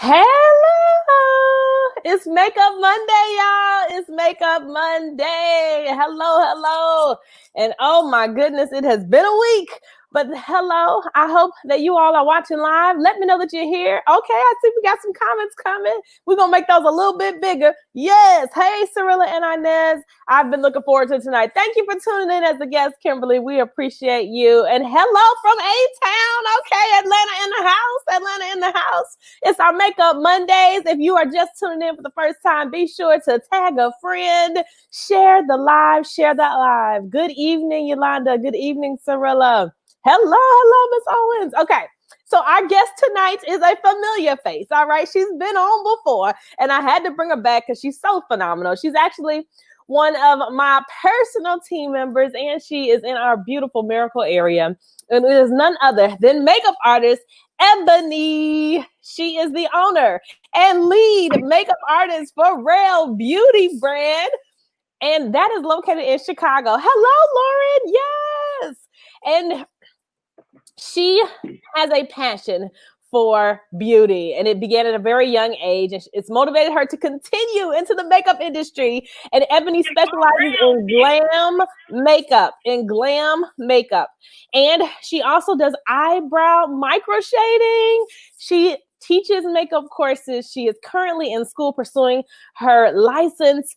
Hello, it's Makeup Monday, y'all. It's Makeup Monday. Hello. And oh my goodness, it has been a week. But hello, I hope that you all are watching live. Let me know that you're here. Okay, I see we got some comments coming. We're going to make those a little bit bigger. Yes. Hey, Cirilla and Inez. I've been looking forward to tonight. Thank you for tuning in as a guest, Kimberly. We appreciate you. And hello from A-Town. Okay, Atlanta in the house. It's our Makeup Mondays. If you are just tuning in for the first time, be sure to tag a friend, share the live. Good evening, Yolanda. Good evening, Cirilla. Hello, Miss Owens. Okay, so our guest tonight is a familiar face, all right? She's been on before, and I had to bring her back because she's so phenomenal. She's actually one of my personal team members, and she is in our beautiful Miracle area, and it is none other than makeup artist Ebony. She is the owner and lead makeup artist for Rail Beauty brand, and that is located in Chicago. Hello, Lauren. Yes. And she has a passion for beauty, and it began at a very young age, and it's motivated her to continue into the makeup industry. And Ebony specializes in glam makeup, and she also does eyebrow micro shading. She teaches makeup courses. She is currently in school pursuing her license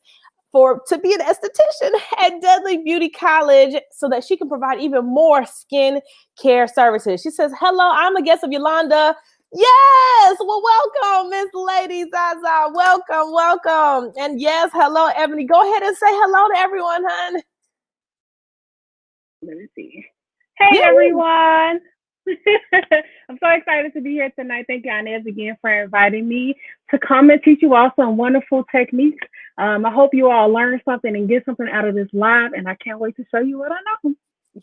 to be an esthetician at Dudley Beauty College so that she can provide even more skin care services. She says, hello, I'm a guest of Yolanda. Yes, well, welcome, Miss Lady Zaza. Welcome. And yes, hello, Ebony. Go ahead and say hello to everyone, hon. Let me see. Hey, everyone. I'm so excited to be here tonight. Thank you, Inez, again for inviting me to come and teach you all some wonderful techniques. I hope you all learn something and get something out of this live, and I can't wait to show you what I know.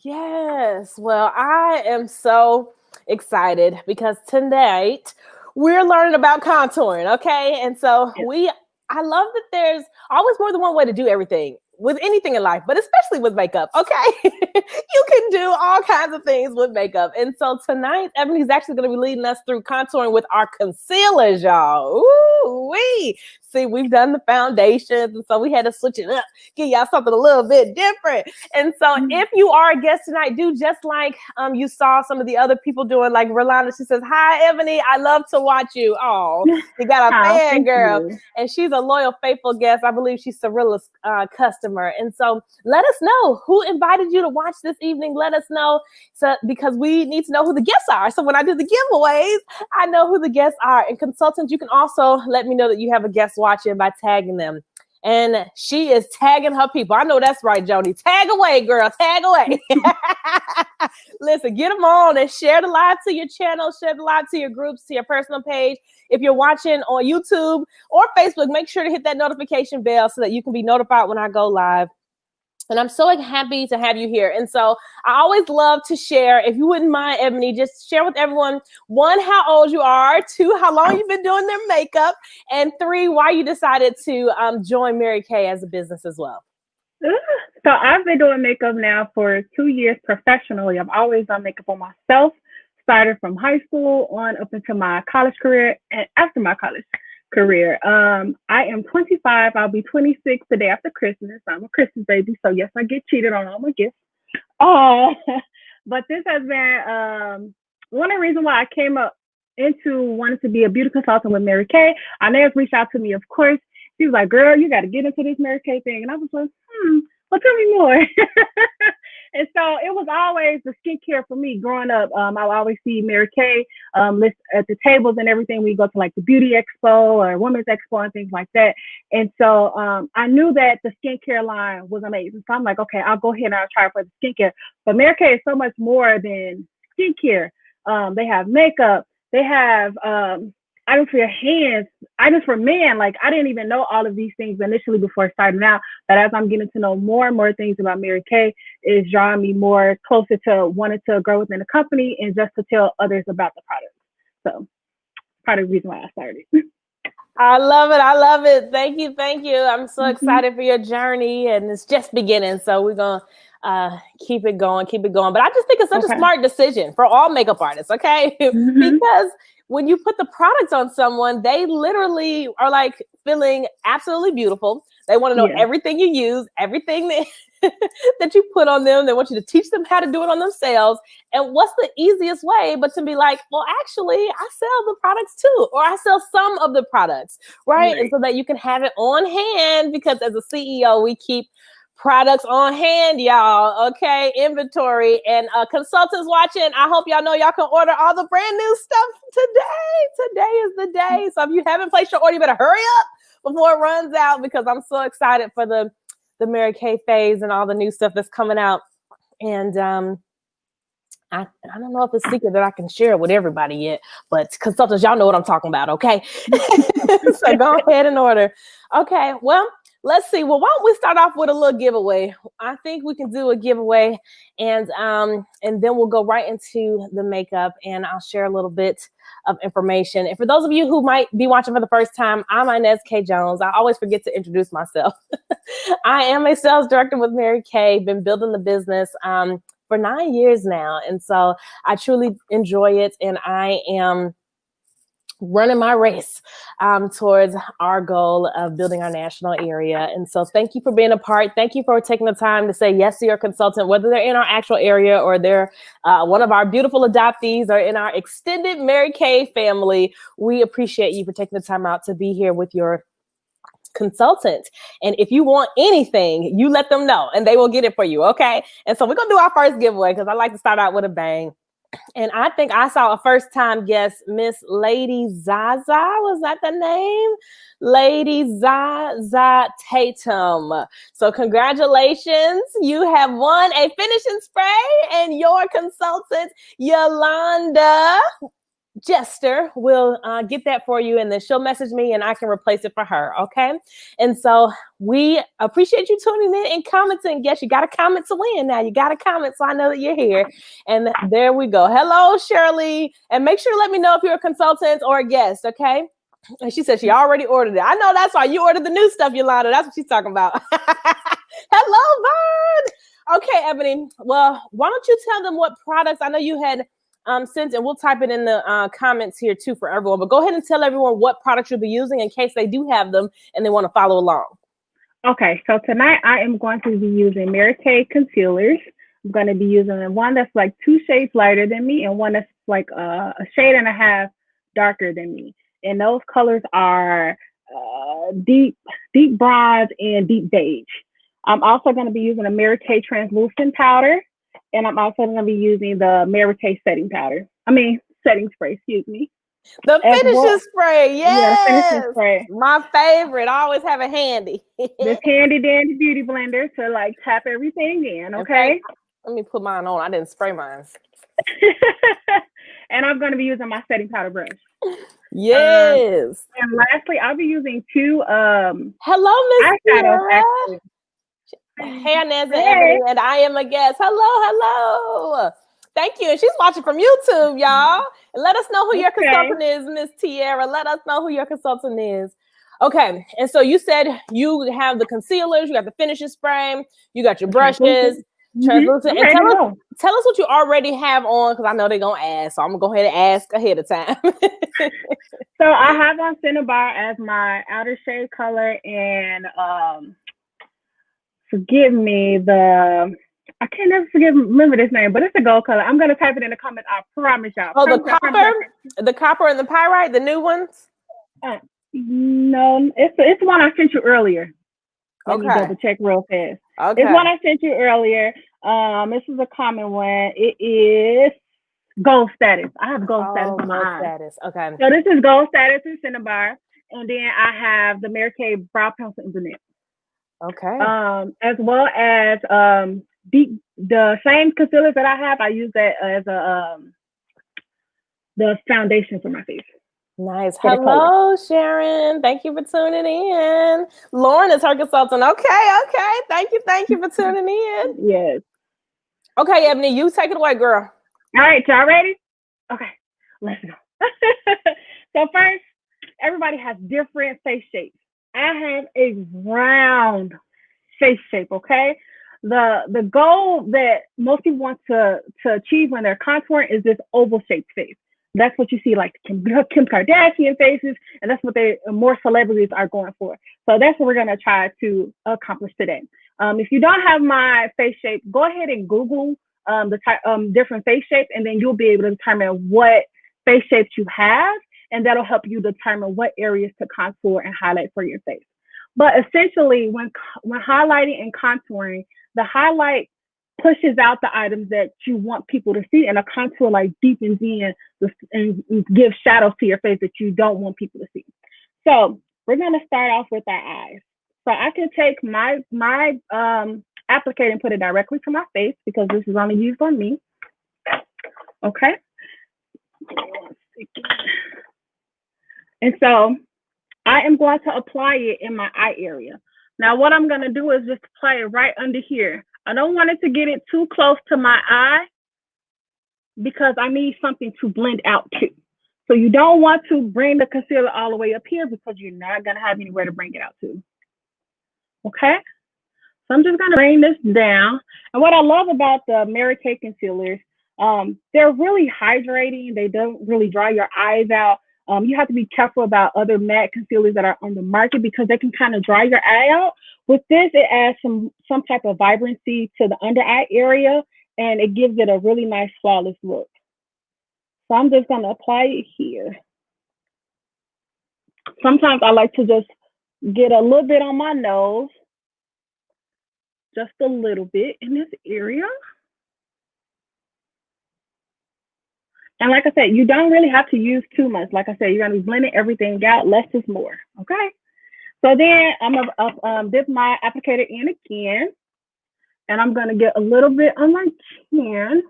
Yes, well, I am so excited because tonight we're learning about contouring, okay? And so I love that there's always more than one way to do everything with anything in life, but especially with makeup, okay? You can do all kinds of things with makeup. And so tonight, Ebony's actually going to be leading us through contouring with our concealers, y'all. Ooh-wee. See, we've done the foundations, and so we had to switch it up, give y'all something a little bit different. And so if you are a guest tonight, do just like you saw some of the other people doing, like Rolanda. She says, hi, Ebony, I love to watch you. Oh, you got a fan girl. And she's a loyal, faithful guest. I believe she's Cirilla's customer. And so let us know who invited you to watch this evening. Let us know, because we need to know who the guests are. So when I do the giveaways, I know who the guests are. And consultants, you can also let me know that you have a guest watching by tagging them. And she is tagging her people. I know that's right, Joni. Tag away, girl. Tag away. Listen, get them on and share the live to your channel, share the live to your groups, to your personal page. If you're watching on YouTube or Facebook, make sure to hit that notification bell so that you can be notified when I go live. And I'm so happy to have you here. And so I always love to share. If you wouldn't mind, Ebony, just share with everyone, 1, how old you are, 2, how long you've been doing their makeup, and 3, why you decided to join Mary Kay as a business as well. So I've been doing makeup now for 2 years professionally. I've always done makeup on myself, started from high school on up into my college career and after my college career. I am 25. I'll be 26 the day after Christmas. I'm a Christmas baby, so yes, I get cheated on all my gifts. But this has been one of the reasons why I came up into wanting to be a beauty consultant with Mary Kay. Inez reached out to me, of course. She was like, girl, you got to get into this Mary Kay thing. And I was like, well, tell me more. And so it was always the skincare for me growing up. I would always see Mary Kay list at the tables and everything. We go to like the Beauty Expo or Women's Expo and things like that. And so I knew that the skincare line was amazing. So I'm like, okay, I'll go ahead and I'll try for the skincare. But Mary Kay is so much more than skincare. They have makeup. They have items for your hands, items for men. Like, I didn't even know all of these things initially before starting out, but as I'm getting to know more and more things about Mary Kay, it's drawing me more closer to wanting to grow within the company and just to tell others about the product. So part of the reason why I started. I love it. Thank you. I'm so excited for your journey, and it's just beginning. So we're going to keep it going. But I just think it's such a smart decision for all makeup artists, okay? Because when you put the products on someone, they literally are like feeling absolutely beautiful. They want to know everything you use, everything that you put on them. They want you to teach them how to do it on themselves. And what's the easiest way but to be like, well, actually, I sell the products too, or I sell some of the products, right? And so that you can have it on hand, because as a CEO, we keep products on hand, y'all. Okay, inventory. And consultants watching, I hope y'all know y'all can order all the brand new stuff today. Today is the day. So if you haven't placed your order, you better hurry up before it runs out, because I'm so excited for the Mary Kay phase and all the new stuff that's coming out. And I don't know if it's a secret that I can share with everybody yet, but consultants, y'all know what I'm talking about, okay? So go ahead and order. Okay, well, let's see. Well, why don't we start off with a little giveaway? I think we can do a giveaway, and then we'll go right into the makeup, and I'll share a little bit of information. And for those of you who might be watching for the first time, I'm Inez K. Jones. I always forget to introduce myself. I am a sales director with Mary Kay, been building the business for 9 years now. And so I truly enjoy it, and I am running my race towards our goal of building our national area. And so thank you for being a part. Thank you for taking the time to say yes to your consultant, whether they're in our actual area or they're one of our beautiful adoptees or in our extended Mary Kay family. We appreciate you for taking the time out to be here with your consultant. And if you want anything, you let them know and they will get it for you. Okay. And so we're going to do our first giveaway, because I like to start out with a bang. And I think I saw a first-time guest, Miss Lady Zaza. Was that the name? Lady Zaza Tatum. So congratulations. You have won a finishing spray, and your consultant, Yolanda Jester, will get that for you, and then she'll message me and I can replace it for her. Okay. And so we appreciate you tuning in and commenting. Yes, you got to comment to win now. You got to comment so I know that you're here. And there we go. Hello, Shirley. And make sure to let me know if you're a consultant or a guest. Okay. And she said she already ordered it. I know that's why you ordered the new stuff, Yolanda. That's what she's talking about. Hello, Vern. Okay, Ebony. Well, why don't you tell them what products? I know you had sent, and we'll type it in the comments here too for everyone, but go ahead and tell everyone what products you'll be using in case they do have them and they want to follow along. Okay, so tonight I am going to be using Mary Kay concealers. I'm going to be using one that's like 2 shades lighter than me and one that's like a shade and a half darker than me. And those colors are deep bronze and deep beige. I'm also going to be using a Mary Kay translucent powder. And I'm also going to be using the Mary Kay setting spray, excuse me. The finishing spray, yes. Yeah, the finishing spray. My favorite. I always have it handy. This handy dandy beauty blender to like tap everything in, okay? Let me put mine on. I didn't spray mine. And I'm going to be using my setting powder brush. Yes. And lastly, I'll be using 2 hello, Miss eyeshadows. Hey, Inez and Ebony, and I am a guest. Hello. Thank you. And she's watching from YouTube, y'all. And let us know who your consultant is, Miss Tiara. Let us know who your consultant is. Okay. And so you said you have the concealers, you got the finishing spray, you got your brushes, translucent. Okay, and tell us what you already have on, because I know they're going to ask. So I'm going to go ahead and ask ahead of time. So I have on Cinnabar as my outer shade color, and forgive me, I can't never remember this name, but it's a gold color. I'm going to type it in the comments. I promise y'all. Oh, the copper and the pyrite, the new ones? No, it's one I sent you earlier. Let me double check real fast. Okay. It's one I sent you earlier. This is a common one. It is Gold Status. I have Gold Status on my eye. Status. Okay. So this is Gold Status in Cinnabar. And then I have the Mary Kay Brow Pencil in Brunette. Okay. As well as the same concealers that I have, I use that as the foundation for my face. Nice. Hello, Sharon. Thank you for tuning in. Lauren is her consultant. Okay. Thank you for tuning in. Yes. Okay, Ebony, you take it away, girl. All right, y'all ready? Okay, let's go. So first, everybody has different face shapes. I have a round face shape, okay? the goal that most people want to achieve when they're contouring is this oval shaped face. That's what you see like Kim Kardashian faces, and that's what more celebrities are going for. So that's what we're gonna try to accomplish today. If you don't have my face shape, go ahead and Google the different face shapes, and then you'll be able to determine what face shapes you have, and that'll help you determine what areas to contour and highlight for your face. But essentially, when highlighting and contouring, the highlight pushes out the items that you want people to see, and a contour like deepens in and gives shadows to your face that you don't want people to see. So we're gonna start off with our eyes. So I can take my applicator and put it directly to my face because this is only used on me. Okay. And so I am going to apply it in my eye area. Now what I'm going to do is just apply it right under here. I don't want it to get it too close to my eye because I need something to blend out to. So you don't want to bring the concealer all the way up here because you're not going to have anywhere to bring it out to. Okay? So I'm just going to bring this down. And what I love about the Mary Kay concealers, they're really hydrating. They don't really dry your eyes out. You have to be careful about other matte concealers that are on the market because they can kind of dry your eye out. With this, it adds some type of vibrancy to the under eye area, and it gives it a really nice, flawless look. So I'm just going to apply it here. Sometimes I like to just get a little bit on my nose, just a little bit in this area. And like I said, you don't really have to use too much. Like I said, you're going to be blending everything out. Less is more. Okay. So then I'm going to dip my applicator in again. And I'm going to get a little bit on my chin.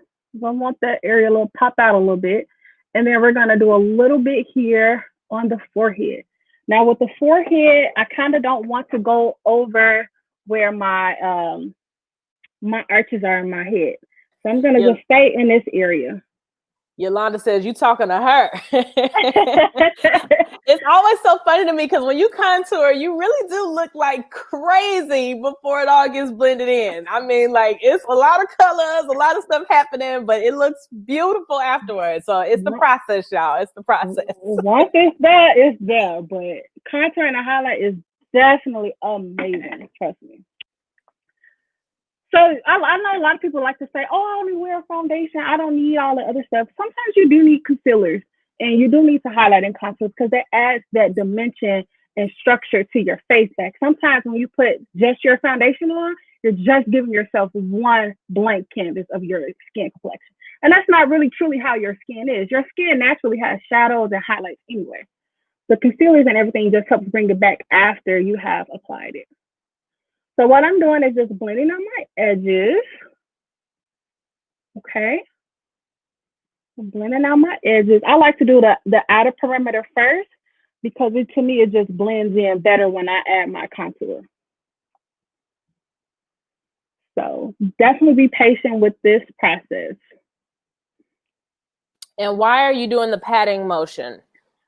I want that area to pop out a little bit. And then we're going to do a little bit here on the forehead. Now with the forehead, I kind of don't want to go over where my my arches are in my head. So I'm going to just stay in this area. Yolanda says, you talking to her. It's always so funny to me because when you contour, you really do look like crazy before it all gets blended in. I mean, like, it's a lot of colors, a lot of stuff happening, but it looks beautiful afterwards. So it's the process, y'all. It's the process. Once it's there, it's there. But contouring and highlight is definitely amazing. Trust me. So I know a lot of people like to say, oh, I only wear foundation. I don't need all the other stuff. Sometimes you do need concealers and you do need to highlight and contour because that adds that dimension and structure to your face back. Sometimes when you put just your foundation on, you're just giving yourself one blank canvas of your skin complexion. And that's not really truly how your skin is. Your skin naturally has shadows and highlights anyway. The concealers and everything just helps bring it back after you have applied it. So what I'm doing is just blending on my edges. Okay. I'm blending out my edges. I like to do the outer perimeter first because to me, it just blends in better when I add my contour. So definitely be patient with this process. And why are you doing the patting motion?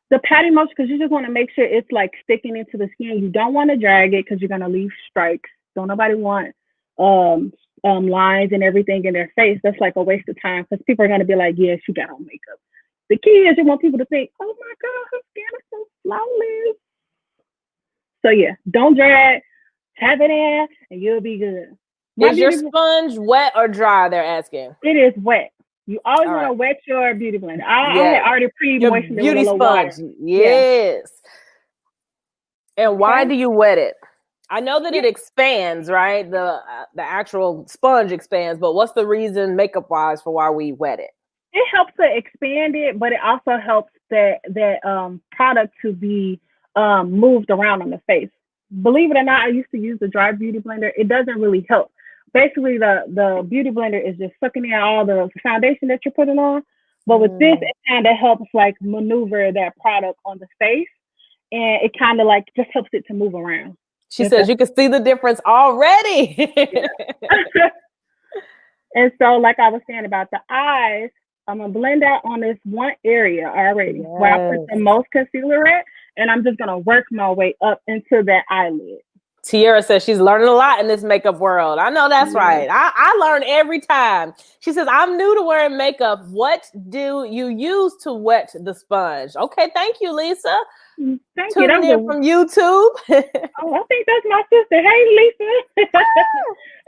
The patting motion, because you just want to make sure it's like sticking into the skin. You don't want to drag it because you're going to leave strikes. Don't nobody want lines and everything in their face. That's like a waste of time because people are going to be like, yeah, she got on makeup. The key is you want people to think, oh my God, her skin is so flawless. So yeah, don't drag, tap it in, and you'll be good. Is your sponge wet or dry, they're asking? It is wet. You always want to wet your beauty blender. I had already pre-moistened it with a little sponge. water. Yes. Yeah. And why do you wet it? I know that it expands, right? The actual sponge expands, but what's the reason makeup-wise for why we wet it? It helps to expand it, but it also helps that product to be moved around on the face. Believe it or not, I used to use the dry beauty blender. It doesn't really help. Basically, the beauty blender is just sucking in all the foundation that you're putting on. But with this, it kind of helps like maneuver that product on the face, and it kind of like just helps it to move around. She says you can see the difference already. And so, like I was saying about the eyes, I'm going to blend out on this one area already where I put the most concealer at, and I'm just going to work my way up into that eyelid. Tiara says she's learning a lot in this makeup world. I know that's right. I learn every time. She says, I'm new to wearing makeup. What do you use to wet the sponge? Okay, thank you, Lisa. Thank you. Tuning in from YouTube. Oh, I think that's my sister. Hey, Lisa.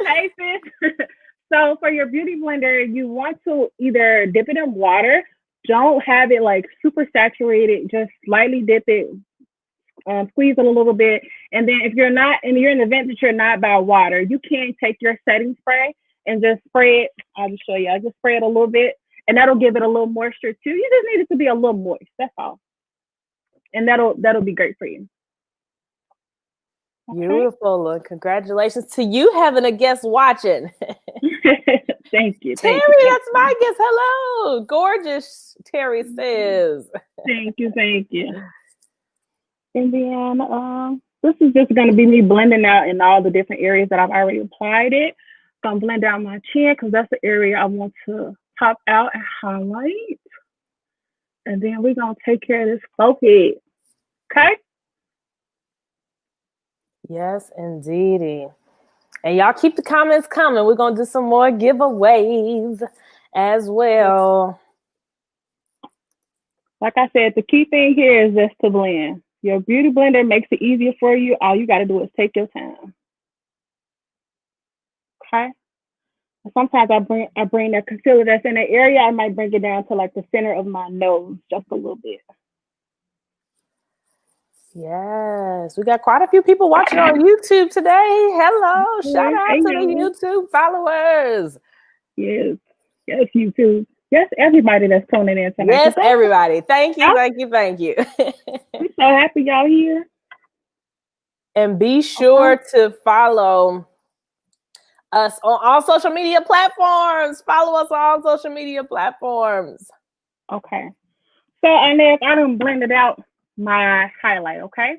Hey, sis. So for your beauty blender, you want to either dip it in water. Don't have it like super saturated. Just slightly dip it. Squeeze it a little bit, and then if you're in the event that you're not by water, you can take your setting spray and just spray it. I'll just show you. I just spray it a little bit, and that'll give it a little moisture too. You just need it to be a little moist. That's all, and that'll be great for you. Okay. Beautiful, and congratulations to you having a guest watching. Thank you, Terry. That's my guest. Hello, gorgeous. Terry says. Thank you. And then this is just going to be me blending out in all the different areas that I've already applied it. I'm going to blend out my chin because that's the area I want to pop out and highlight. And then we're going to take care of this forehead. Okay? Yes, indeedy. And y'all keep the comments coming. We're going to do some more giveaways as well. Like I said, the key thing here is just to blend. Your beauty blender makes it easier for you. All you got to do is take your time. Okay. Sometimes I bring that concealer that's in the area. I might bring it down to like the center of my nose, just a little bit. Yes, we got quite a few people watching on YouTube today. Hello, shout out to the YouTube followers. Yes, YouTube. Yes, everybody that's tuning in tonight. Yes, everybody. Thank you. We're so happy y'all here. And be sure to follow us on all social media platforms. Follow us on all social media platforms. Okay. So, Inez, I done blended out my highlight, okay?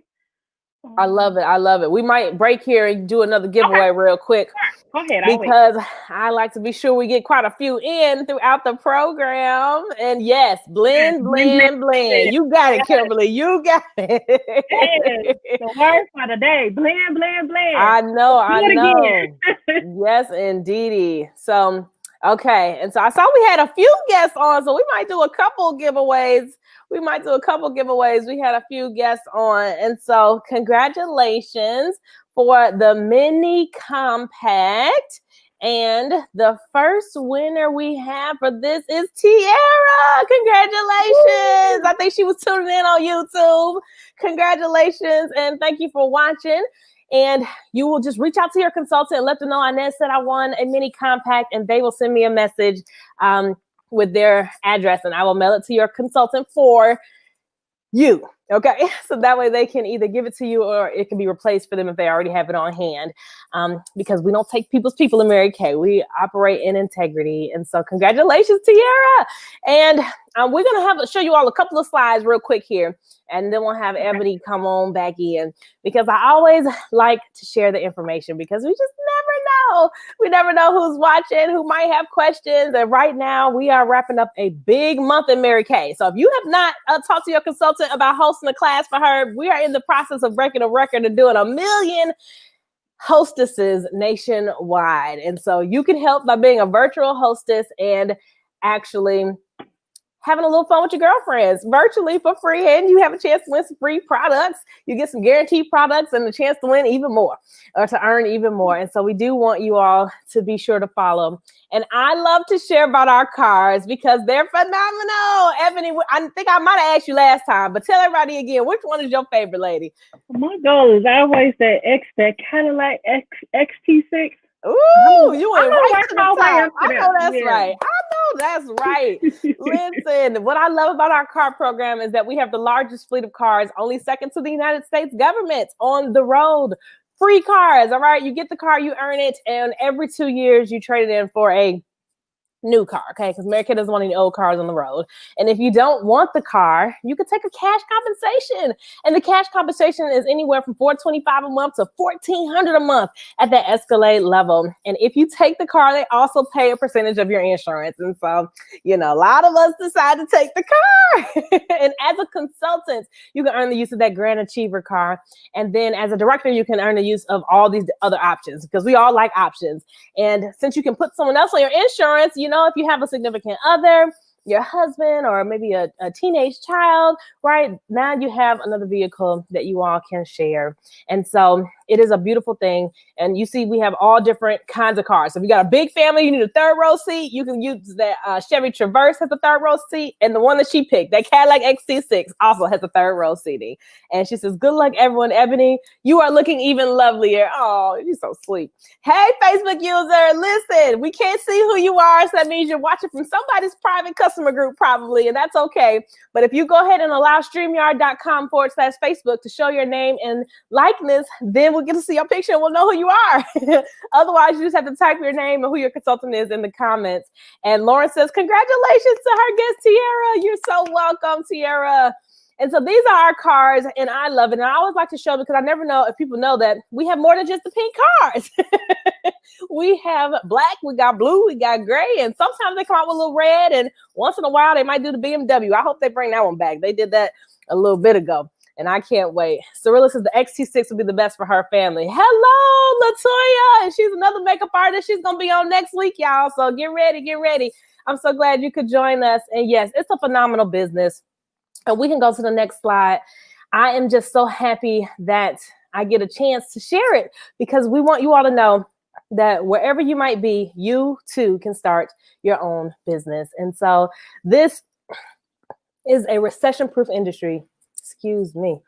I love it. We might break here and do another giveaway real quick. Go ahead. Because I like to be sure we get quite a few in throughout the program. And yes, blend. You got it, Kimberly. You got it. The word for the day. Blend. I know. Yes, indeedy. So, okay. And so I saw we had a few guests on, so we might do a couple giveaways. We had a few guests on. And so congratulations for the mini compact. And the first winner we have for this is Tiara. Congratulations. Woo! I think she was tuning in on YouTube. Congratulations. And thank you for watching. And you will just reach out to your consultant and let them know Inez said I won a mini compact, and they will send me a message with their address, and I will mail it to your consultant for you. Okay, so that way they can either give it to you or it can be replaced for them if they already have it on hand. Because we don't take people in Mary Kay. We operate in integrity. And so congratulations, Tiara. And we're going to show you all a couple of slides real quick here. And then we'll have Ebony come on back in, because I always like to share the information, because we just never know. We never know who's watching, who might have questions. And right now we are wrapping up a big month in Mary Kay. So if you have not talked to your consultant about hosting a class for her, we are in the process of breaking a record and doing 1 million hostesses nationwide. And so you can help by being a virtual hostess and actually having a little fun with your girlfriends virtually for free, and you have a chance to win some free products. You get some guaranteed products and a chance to win even more, or to earn even more. And so we do want you all to be sure to follow. And I love to share about our cards because they're phenomenal. Ebony, I think I might have asked you last time, but tell everybody again, which one is your favorite, lady? My goal is always that Cadillac XT6. Ooh, you went right to the top. I know that's right. Listen, what I love about our card program is that we have the largest fleet of cars, only second to the United States government, on the road. Free cars, all right? You get the car, you earn it, and every 2 years you trade it in for a new car, okay? Because Mary Kay doesn't want any old cars on the road. And if you don't want the car, you could take a cash compensation. And the cash compensation is anywhere from $425 a month to $1,400 a month at the Escalade level. And if you take the car, they also pay a percentage of your insurance. And so, you know, a lot of us decide to take the car. And as a consultant, you can earn the use of that Grand Achiever car. And then as a director, you can earn the use of all these other options, because we all like options. And since you can put someone else on your insurance, you know, if you have a significant other, your husband, or maybe a teenage child, right? Now you have another vehicle that you all can share. And so it is a beautiful thing. And you see, we have all different kinds of cars. So if you got a big family, you need a third row seat. You can use that Chevy Traverse has a third row seat. And the one that she picked, that Cadillac XT6, also has a third row seating. And she says, good luck, everyone. Ebony, you are looking even lovelier. Oh, you're so sweet. Hey, Facebook user, listen, we can't see who you are. So that means you're watching from somebody's private customer group probably, and that's okay. But if you go ahead and allow StreamYard.com/Facebook to show your name and likeness, then we'll get to see your picture and we'll know who you are. Otherwise, you just have to type your name and who your consultant is in the comments. And Lauren says, congratulations to her guest, Tiara. You're so welcome, Tiara. And so these are our cars, and I love it. And I always like to show, because I never know if people know that we have more than just the pink cars. We have black, we got blue, we got gray, and sometimes they come out with a little red, and once in a while they might do the BMW. I hope they bring that one back. They did that a little bit ago, and I can't wait. Cirilla says the XT6 will be the best for her family. Hello, Latoya, and she's another makeup artist. She's going to be on next week, y'all, so get ready, get ready. I'm so glad you could join us, and yes, it's a phenomenal business. And we can go to the next slide. I am just so happy that I get a chance to share it, because we want you all to know that wherever you might be, you too can start your own business. And so this is a recession-proof industry. Excuse me.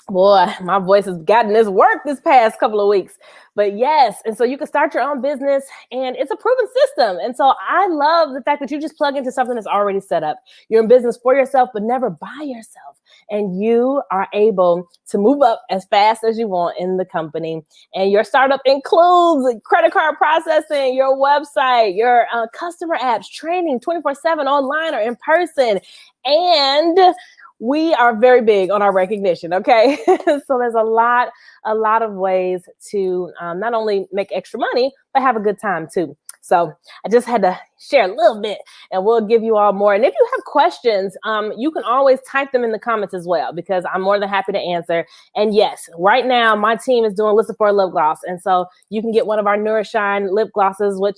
Boy, my voice has gotten this work this past couple of weeks. But yes, and so you can start your own business, and it's a proven system. And so I love the fact that you just plug into something that's already set up. You're in business for yourself, but never by yourself. And you are able to move up as fast as you want in the company. And your startup includes credit card processing, your website, your customer apps, training 24/7 online or in person. And we are very big on our recognition, okay? So there's a lot of ways to not only make extra money, but have a good time too. So I just had to share a little bit, and we'll give you all more. And if you have questions, you can always type them in the comments as well, because I'm more than happy to answer. And yes, right now my team is doing Listen for a lip gloss. And so you can get one of our Nourishine lip glosses, which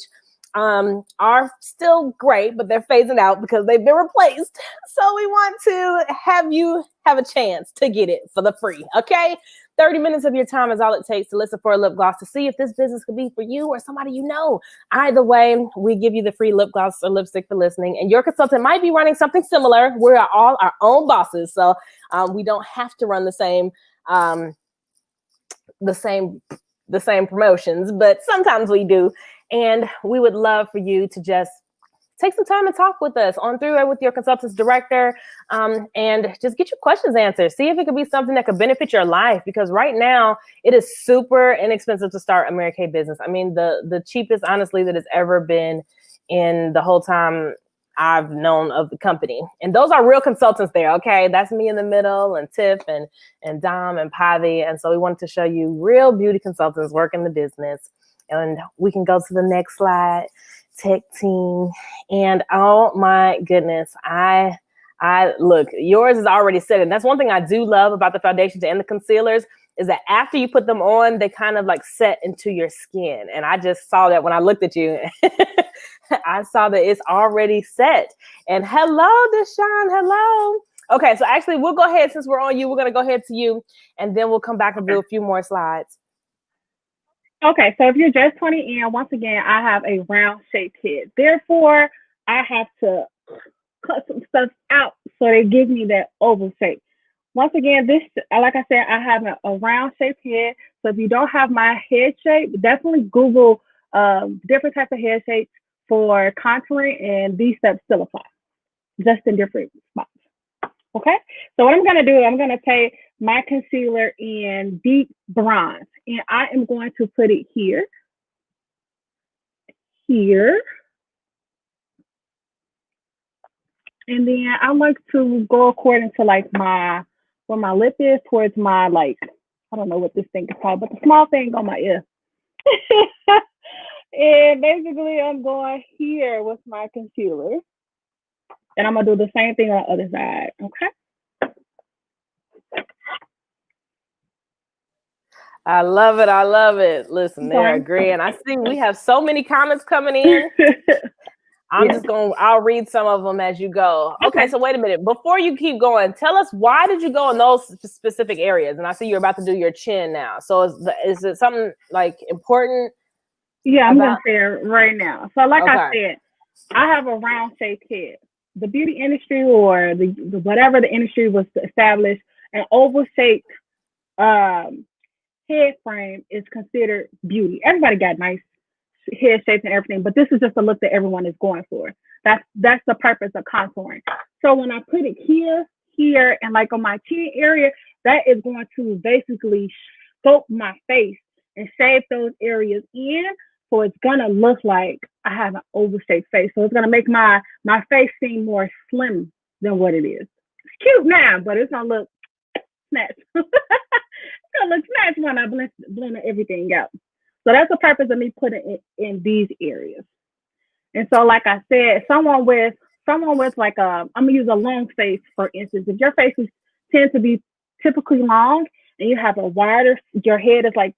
are still great, but they're phasing out because they've been replaced. So we want to have you have a chance to get it for the free, okay? 30 minutes of your time is all it takes to listen for a lip gloss to see if this business could be for you or somebody you know. Either way, we give you the free lip gloss or lipstick for listening, and your consultant might be running something similar. We're all our own bosses, so we don't have to run the same promotions, but sometimes we do. And we would love for you to just take some time and talk with us on through it with your consultant's director, and just get your questions answered. See if it could be something that could benefit your life, because right now it is super inexpensive to start a Mary Kay business. I mean, the cheapest, honestly, that has ever been in the whole time I've known of the company. And those are real consultants there, okay? That's me in the middle, and Tiff and Dom and Pavi. And so we wanted to show you real beauty consultants working the business. And we can go to the next slide, tech team. And oh my goodness, I look, yours is already set. And that's one thing I do love about the foundations and the concealers, is that after you put them on, they kind of like set into your skin. And I just saw that when I looked at you. I saw that it's already set. And hello, Deshaun, hello. Okay, so actually we'll go ahead, since we're on you, we're gonna go ahead to you, and then we'll come back and do a few more slides. Okay, so if you're just 20 in, once again, I have a round shaped head. Therefore, I have to cut some stuff out so they give me that oval shape. Once again, this, like I said, I have a round shaped head. So if you don't have my head shape, definitely Google different types of head shapes for contouring, and these steps still apply, just in different spots. Okay, so what I'm going to do, I'm going to take my concealer in deep bronze, and I am going to put it here. here. And then I like to go according to like where my lip is towards my like, I don't know what this thing is called, but the small thing on my ear. And basically I'm going here with my concealer. And I'm gonna do the same thing on the other side. Okay. I love it. I love it. Listen, they're agreeing. I see we have so many comments coming in. I'll read some of them as you go. Okay, so wait a minute. Before you keep going, tell us, why did you go in those specific areas? And I see you're about to do your chin now. So is it something like important? Yeah, I'm going to say it right now. So like I said, I have a round shaped head. The beauty industry or the whatever the industry was to establish, an oval shaped head frame is considered beauty. Everybody got nice head shapes and everything, but this is just a look that everyone is going for. That's the purpose of contouring. So when I put it here, and like on my chin area, that is going to basically sculpt my face and shape those areas in. So it's gonna look like I have an oval shaped face. So it's gonna make my face seem more slim than what it is. It's cute now, but it's gonna look snatched. It's gonna look snatched when I blend everything out. So that's the purpose of me putting it in these areas. And so, like I said, someone with like I'm gonna use a long face, for instance. If your faces tend to be typically long and you have a wider, your head is like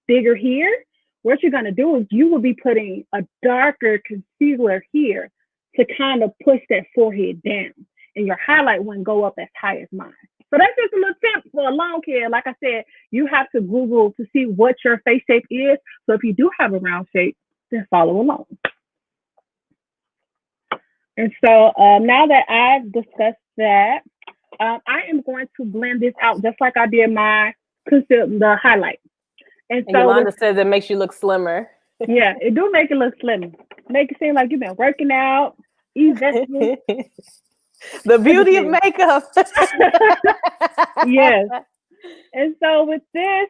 bigger here, what you're gonna do is you will be putting a darker concealer here to kind of push that forehead down, and your highlight wouldn't go up as high as mine. So that's just a little tip for a long hair. Like I said, you have to Google to see what your face shape is. So if you do have a round shape, then follow along. And so now that I've discussed that, I am going to blend this out just like I did the highlight. And so Yolanda says it makes you look slimmer. Yeah, it do make it look slimmer. Make it seem like you've been working out, eating the beauty of makeup. Yes. And so with this,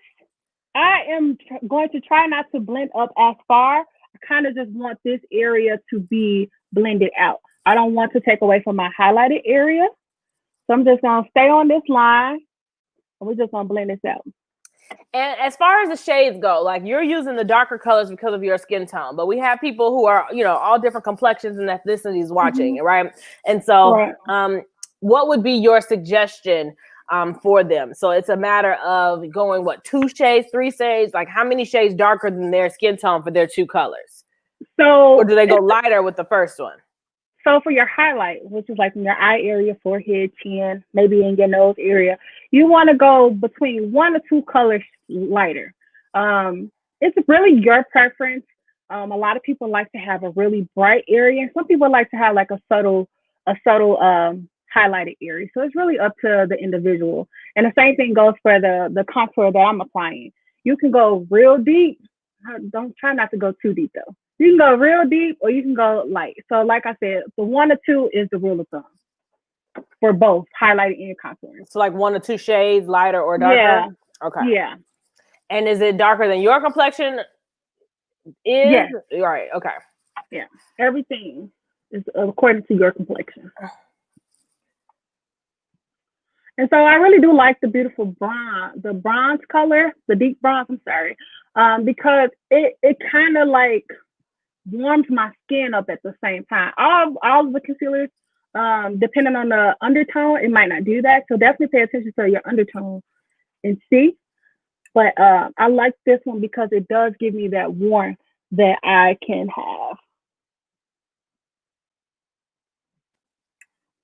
I am going to try not to blend up as far. I kind of just want this area to be blended out. I don't want to take away from my highlighted area. So I'm just going to stay on this line, and we're just going to blend this out. And as far as the shades go, like you're using the darker colors because of your skin tone, but we have people who are, all different complexions and ethnicities watching, right? And so what would be your suggestion for them? So it's a matter of going, 2 shades, 3 shades, like how many shades darker than their skin tone for their 2 colors? Or do they go lighter with the first one? So for your highlight, which is like in your eye area, forehead, chin, maybe in your nose area, you want to go between 1 or 2 colors lighter. It's really your preference. A lot of people like to have a really bright area, and some people like to have like a subtle highlighted area. So it's really up to the individual. And the same thing goes for the contour that I'm applying. You can go real deep. Don't try not to go too deep though. You can go real deep or you can go light. So like I said, the 1 or 2 is the rule of thumb for both highlighting and contouring. So like 1 or 2 shades, lighter or darker? Yeah. Okay. Yeah. And is it darker than your complexion is? Yes. Right. Okay. Yeah. Everything is according to your complexion. And so I really do like the beautiful bronze color, the deep bronze, because it kind of like warms my skin up at the same time. All of the concealers, depending on the undertone, it might not do that. So definitely pay attention to your undertone and see. But I like this one because it does give me that warmth that I can have.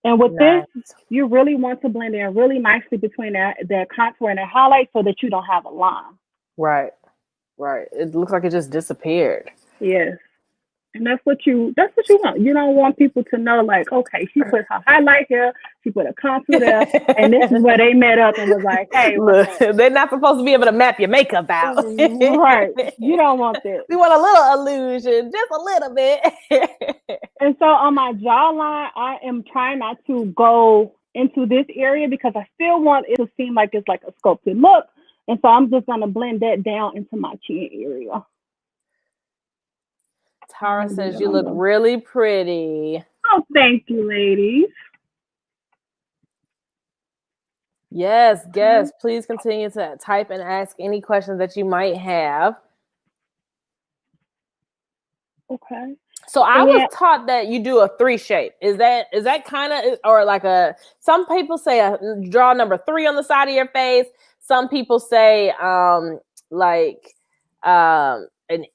And with this, you really want to blend in really nicely between the contour and the highlight so that you don't have a line. Right. It looks like it just disappeared. Yes. And that's what you want. You don't want people to know, like, okay, she put her highlight here, she put a contour there, and this is where they met up and was like, hey, look, they're not supposed to be able to map your makeup out. Right. You don't want that. We want a little illusion, just a little bit. And so on my jawline, I am trying not to go into this area because I still want it to seem like it's like a sculpted look. And so I'm just going to blend that down into my chin area. Tara says you look really pretty. Oh, thank you, ladies. Yes, guys, please continue to type and ask any questions that you might have. Okay. So I was taught that you do a 3 shape. Is that kind of, or like some people say draw number 3 on the side of your face. Some people say an E, and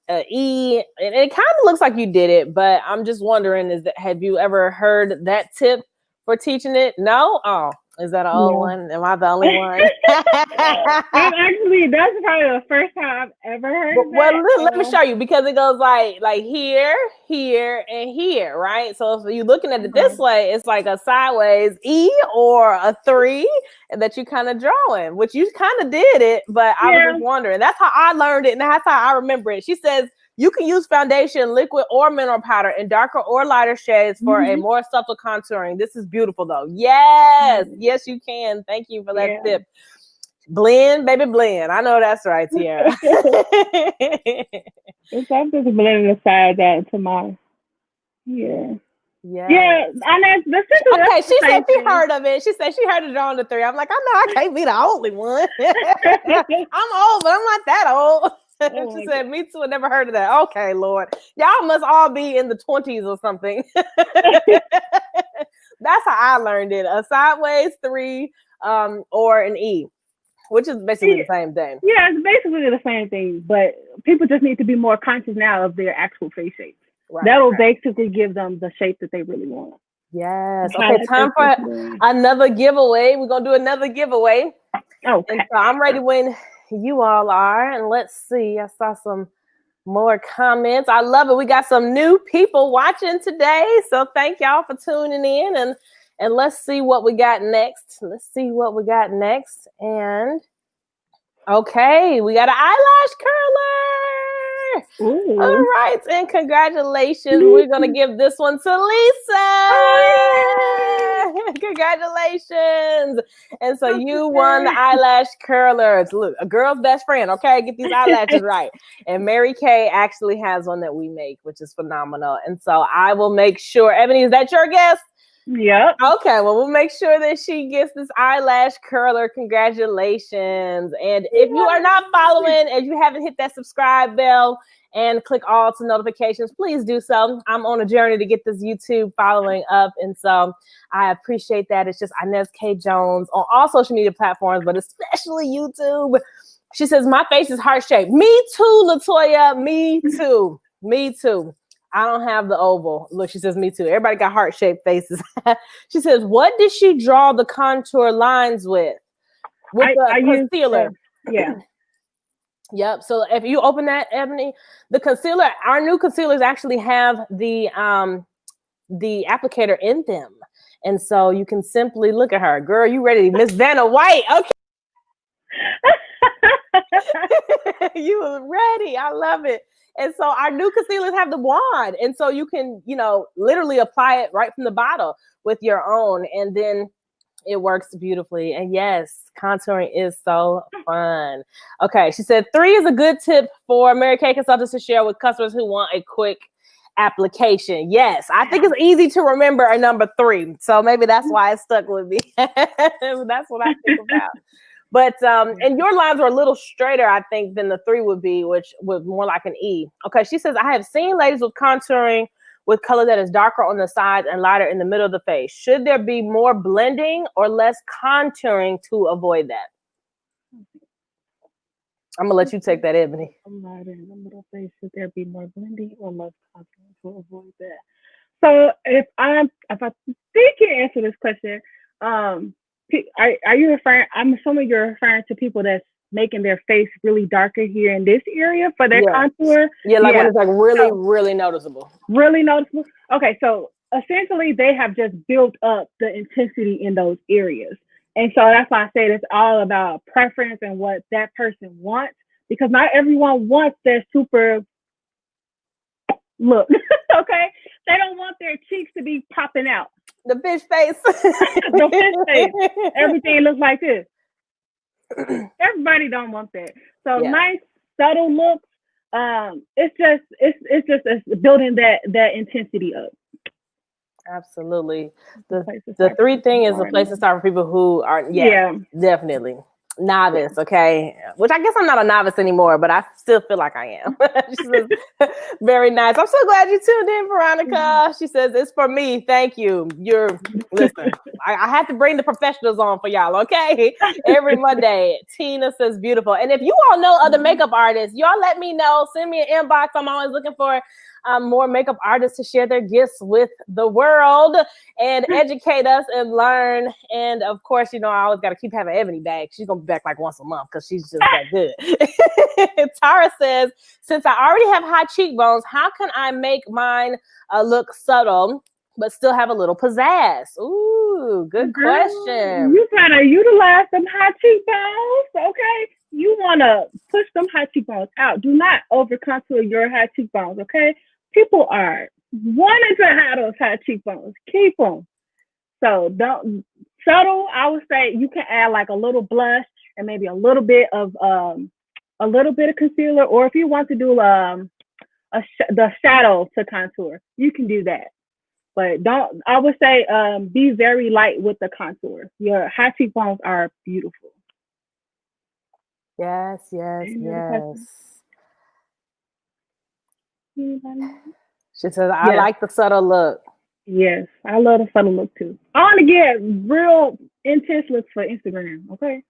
it kind of looks like you did it, but I'm just wondering, have you ever heard that tip for teaching it? No? Oh, is that an old one? Am I the only one? Actually, that's probably the first time I've ever heard of that. Well, let me show you, because it goes like here, here, and here, right? So if you're looking at it this way, it's like a sideways E or a 3 that you kind of drawing, which you kind of did it, but I was just wondering. That's how I learned it, and that's how I remember it. She says you can use foundation, liquid, or mineral powder in darker or lighter shades for a more subtle contouring. This is beautiful, though. Yes, yes, you can. Thank you for that tip. Blend, baby, blend. I know that's right, Tiara. I'm just blending the sides out into my Yeah, and okay, she said she heard of it. She said she heard it drawing the 3. I'm like, I know I can't be the only one. I'm old, but I'm not that old. She said, me too, I never heard of that. Okay, Lord. Y'all must all be in the 20s or something. That's how I learned it. A sideways 3 or an E, which is basically the same thing. Yeah, it's basically the same thing, but people just need to be more conscious now of their actual face shapes. Right, that'll basically give them the shape that they really want. Yes. Okay, time for another giveaway. We're going to do another giveaway. Okay. And so I'm ready when you all are. And let's see. I saw some more comments. I love it. We got some new people watching today. So thank y'all for tuning in. And let's see what we got next. And okay, we got an eyelash curler. Ooh. All right, and congratulations. We're going to give this one to Lisa. Congratulations. And so you won the eyelash curlers. Look, a girl's best friend, okay? Get these eyelashes right. And Mary Kay actually has one that we make, which is phenomenal. And so I will make sure. Ebony, is that your guess? Yep. Okay, well, we'll make sure that she gets this eyelash curler. Congratulations. And if you are not following, and you haven't hit that subscribe bell and click all to notifications, please do so. I'm on a journey to get this YouTube following up. And so I appreciate that. It's just Inez K. Jones on all social media platforms, but especially YouTube. She says, my face is heart-shaped. Me too, LaToya. Me too. Me too. I don't have the oval. Look, she says, me too. Everybody got heart-shaped faces. She says, what did she draw the contour lines with? With the concealer. Yeah. Yep. So if you open that, Ebony, the concealer, our new concealers actually have the applicator in them. And so you can simply look at her. Girl, you ready? Miss Vanna White. Okay. You were ready. I love it. And so our new concealers have the wand. And so you can, literally apply it right from the bottle with your own. And then it works beautifully. And yes, contouring is so fun. Okay. She said 3 is a good tip for Mary Kay consultants to share with customers who want a quick application. Yes. I think it's easy to remember a number 3. So maybe that's why it stuck with me. That's what I think about. But, and your lines are a little straighter, I think, than the 3 would be, which was more like an E. Okay, she says, I have seen ladies with contouring with color that is darker on the sides and lighter in the middle of the face. Should there be more blending or less contouring to avoid that? I'm going to let you take that, Ebony. Lighter in the middle of the face. Should there be more blending or less contouring to avoid that? So if I think you answer this question, are you referring? I'm assuming you're referring to people that's making their face really darker here in this area for their contour. Yeah, like when it's like really, really noticeable. Really noticeable. Okay, so essentially they have just built up the intensity in those areas, and so that's why I say it's all about preference and what that person wants, because not everyone wants that super look. Okay, they don't want their cheeks to be popping out. The fish face. The fish face. Everything looks like this. Everybody don't want that. So nice, subtle looks It's building that intensity up. Absolutely. The three thing is a place to start for people who are definitely novice, okay? Which I guess I'm not a novice anymore, but I still feel like I am. She says, very nice. I'm so glad you tuned in, Veronica. She says, it's for me. Thank you. Listen, I have to bring the professionals on for y'all, okay? Every Monday. Tina says, beautiful. And if you all know other makeup artists, y'all let me know. Send me an inbox. I'm always looking for more makeup artists to share their gifts with the world and educate us and learn. And of course, I always got to keep having Ebony back. She's going to be back like once a month because she's just that good. Tara says, since I already have high cheekbones, how can I make mine look subtle but still have a little pizzazz? Ooh, good question. You gotta utilize them high cheekbones, okay? You want to push them high cheekbones out. Do not over contour your high cheekbones, okay? People are wanting to have those high cheekbones. Keep them. So don't subtle. I would say you can add like a little blush and maybe a little bit of concealer, or if you want to do the shadow to contour, you can do that. But don't. I would say be very light with the contour. Your high cheekbones are beautiful. Yes. She says, I like the subtle look. Yes, I love the subtle look too. I want to get real intense looks for Instagram, okay?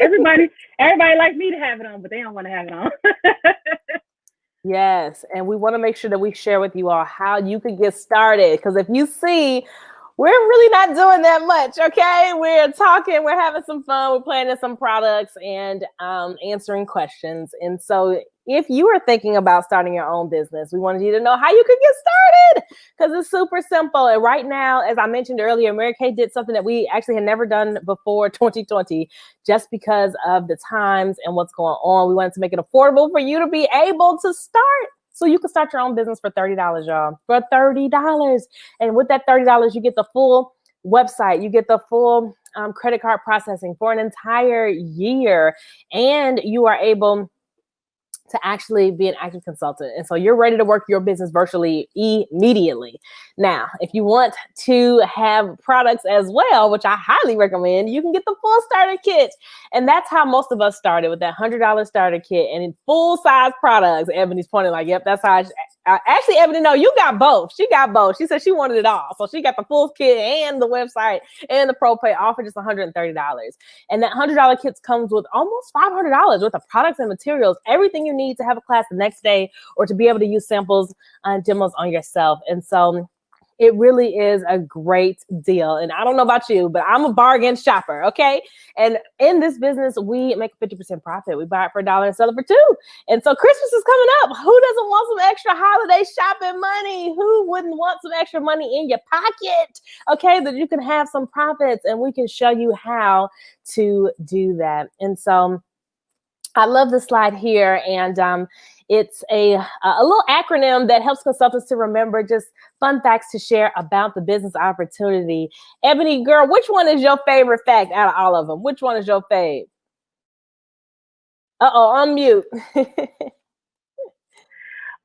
everybody likes me to have it on, but they don't want to have it on. Yes, and we want to make sure that we share with you all how you can get started. Because if you see, we're really not doing that much, okay? We're talking, we're having some fun, we're planning some products and answering questions. And so if you are thinking about starting your own business, we wanted you to know how you could get started because it's super simple. And right now, as I mentioned earlier, Mary Kay did something that we actually had never done before 2020, just because of the times and what's going on. We wanted to make it affordable for you to be able to start. So you can start your own business for $30, y'all, for $30. And with that $30, you get the full website, you get the full credit card processing for an entire year, and you are able to actually be an active consultant. And so you're ready to work your business virtually immediately. Now, if you want to have products as well, which I highly recommend, you can get the full starter kit. And that's how most of us started, with that $100 starter kit and in full size products. Ebony's pointing like, yep, that's how actually, Ebony, no, you got both. She got both. She said she wanted it all. So she got the full kit and the website and the pro pay, all for just $130. And that $100 kit comes with almost $500 worth of products and materials, everything you need to have a class the next day or to be able to use samples and demos on yourself. And so it really is a great deal. And I don't know about you, but I'm a bargain shopper, okay? And in this business, we make a 50% profit. We buy it for $1 and sell it for $2. And so Christmas is coming up. Who doesn't want some extra holiday shopping money? Who wouldn't want some extra money in your pocket? Okay, that you can have some profits, and we can show you how to do that. And so I love the slide here, and it's a little acronym that helps consultants to remember just fun facts to share about the business opportunity. Ebony, girl, which one is your favorite fact out of all of them? Which one is your fave? Unmute.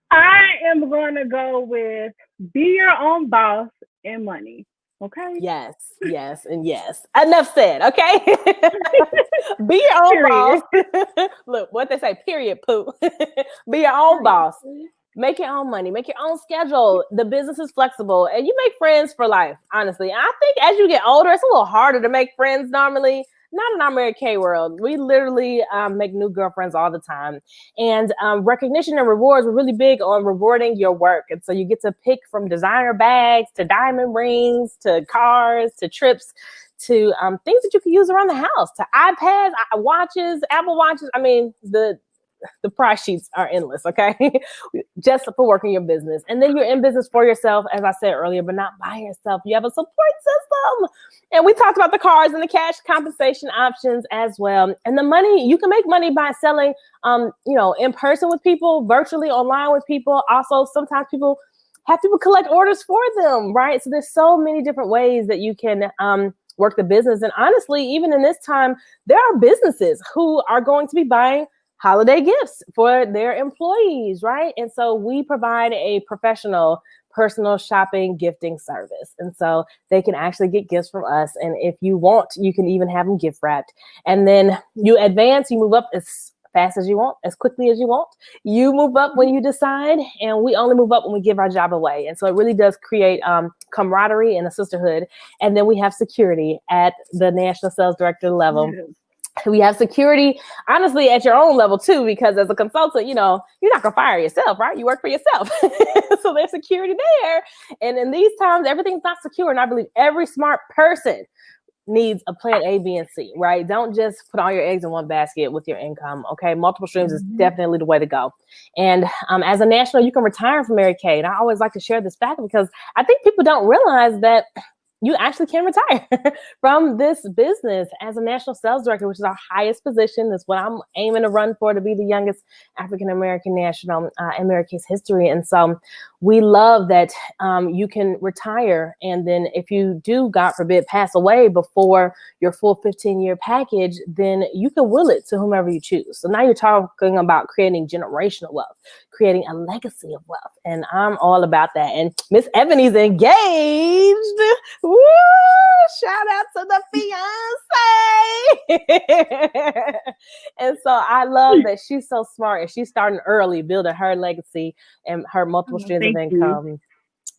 I am going to go with be your own boss and money. Okay. Yes, and yes. Enough said. Okay. Be your own boss. Look, what they say, period, poo. Be your own boss. Make your own money. Make your own schedule. The business is flexible, and you make friends for life, honestly. And I think as you get older, it's a little harder to make friends normally. Not in our Mary Kay world. We literally make new girlfriends all the time. And recognition and rewards, we're really big on rewarding your work. And so you get to pick from designer bags to diamond rings to cars to trips to things that you can use around the house, to iPads, watches, Apple Watches. I mean, the price sheets are endless, okay? Just for working your business. And then you're in business for yourself, as I said earlier, but not by yourself. You have a support system. And we talked about the cars and the cash compensation options as well. And the money, you can make money by selling, in person with people, virtually online with people. Also, sometimes people have people collect orders for them, right? So there's so many different ways that you can work the business. And honestly, even in this time, there are businesses who are going to be buying holiday gifts for their employees, right? And so we provide a professional personal shopping gifting service. And so they can actually get gifts from us. And if you want, you can even have them gift wrapped. And then you advance, you move up as fast as you want, as quickly as you want. You move up when you decide, and we only move up when we give our job away. And so it really does create camaraderie and a sisterhood. And then we have security at the national sales director level. Yes. We have security, honestly, at your own level too, because as a consultant, you're not gonna fire yourself, right? You work for yourself. So there's security there. And in these times, everything's not secure. And I believe every smart person needs a plan A, B, and C, right? Don't just put all your eggs in one basket with your income, okay? Multiple streams is definitely the way to go. And as a national, you can retire from Mary Kay. And I always like to share this fact because I think people don't realize that you actually can retire from this business as a national sales director, which is our highest position. That's what I'm aiming to run for, to be the youngest African-American national in Mary Kay's history. And so we love that you can retire. And then if you do, God forbid, pass away before your full 15-year package, then you can will it to whomever you choose. So now you're talking about creating generational wealth, creating a legacy of wealth. And I'm all about that. And Miss Ebony's engaged. Woo! Shout out to the fiance. And so I love that she's so smart and she's starting early, building her legacy and her multiple streams of income.